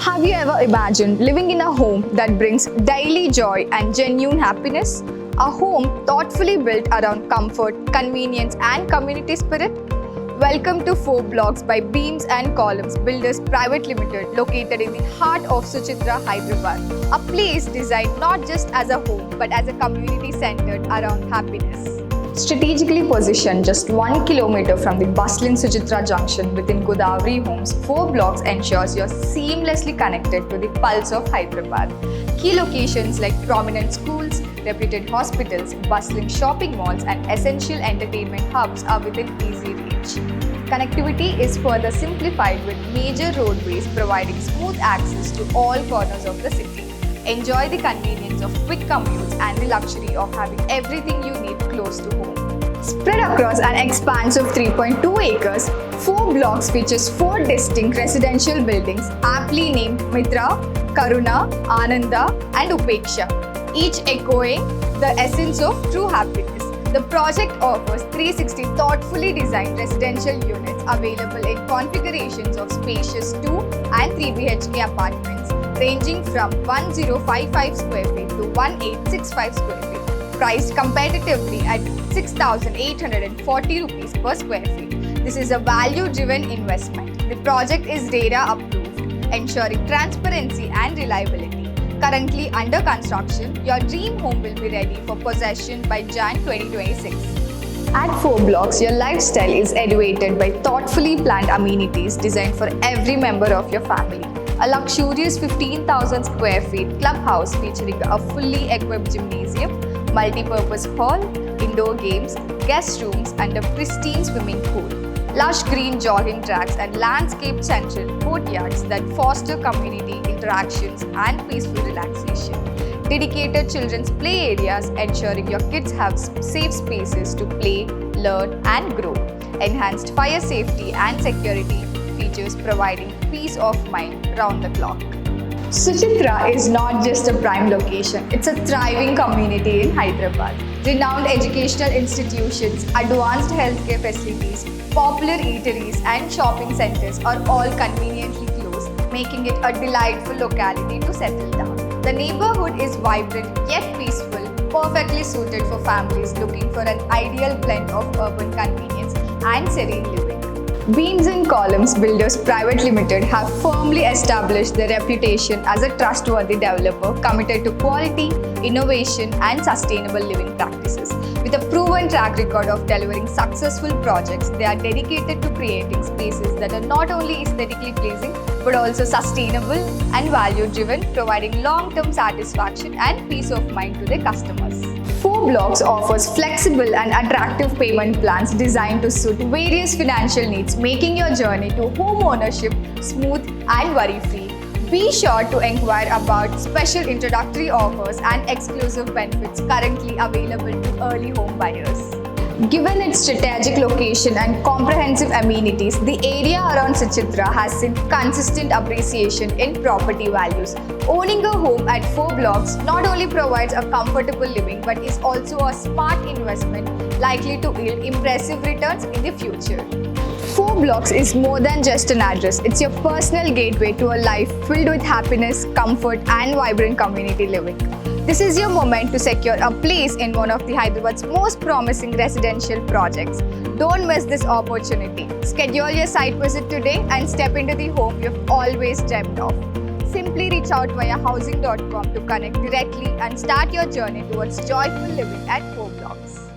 Have you ever imagined living in a home that brings daily joy and genuine happiness? A home thoughtfully built around comfort, convenience, and community spirit? Welcome to 4 Blocks by Beams and Columns Builders Private Limited, located in the heart of Suchitra, Hyderabad. A place designed not just as a home but as a community centered around happiness. Strategically positioned just 1 kilometer from the bustling Suchitra junction within Godavari Homes, 4 Blocks ensures you're seamlessly connected to the pulse of Hyderabad. Key locations like prominent schools, reputed hospitals, bustling shopping malls, and essential entertainment hubs are within easy reach. Connectivity is further simplified with major roadways providing smooth access to all corners of the city. Enjoy the convenience of quick commutes and the luxury of having everything you need close to home. Spread across an expanse of 3.2 acres, 4 Blocks features 4 distinct residential buildings aptly named Mitra, Karuna, Ananda, and Upeksha, each echoing the essence of true happiness. The project offers 360 thoughtfully designed residential units available in configurations of spacious 2 and 3 BHK apartments ranging from 1055 square feet to 1865 square feet, priced competitively at 6,840 rupees per square feet. This is a value-driven investment. The project is RERA approved, ensuring transparency and reliability. Currently under construction, your dream home will be ready for possession by Jan 2026. At 4 Blocks, your lifestyle is elevated by thoughtfully planned amenities designed for every member of your family. A luxurious 15,000 square feet clubhouse featuring a fully equipped gymnasium, multi-purpose hall, indoor games, guest rooms, and a pristine swimming pool. Lush green jogging tracks and landscaped central courtyards that foster community interactions and peaceful relaxation. Dedicated children's play areas ensuring your kids have safe spaces to play, learn, and grow. Enhanced fire safety and security features providing peace of mind round the clock. Suchitra is not just a prime location, it's a thriving community in Hyderabad. Renowned educational institutions, advanced healthcare facilities, popular eateries and shopping centers are all conveniently close, making it a delightful locality to settle down. The neighborhood is vibrant yet peaceful, perfectly suited for families looking for an ideal blend of urban convenience and serene living. Beams and Columns Builders Private Limited have firmly established their reputation as a trustworthy developer committed to quality, innovation, and sustainable living practices. With a proven track record of delivering successful projects, they are dedicated to creating spaces that are not only aesthetically pleasing but also sustainable and value-driven, providing long-term satisfaction and peace of mind to their customers. 4 Blocks offers flexible and attractive payment plans designed to suit various financial needs, making your journey to home ownership smooth and worry-free. Be sure to inquire about special introductory offers and exclusive benefits currently available to early home buyers. Given its strategic location and comprehensive amenities, the area around Suchitra has seen consistent appreciation in property values. Owning a home at 4 Blocks not only provides a comfortable living but is also a smart investment likely to yield impressive returns in the future. 4 Blocks is more than just an address. It's your personal gateway to a life filled with happiness, comfort, and vibrant community living. This is your moment to secure a place in one of the Hyderabad's most promising residential projects. Don't miss this opportunity. Schedule your site visit today and step into the home you've always dreamt of. Simply reach out via housing.com to connect directly and start your journey towards joyful living at 4 Blocks.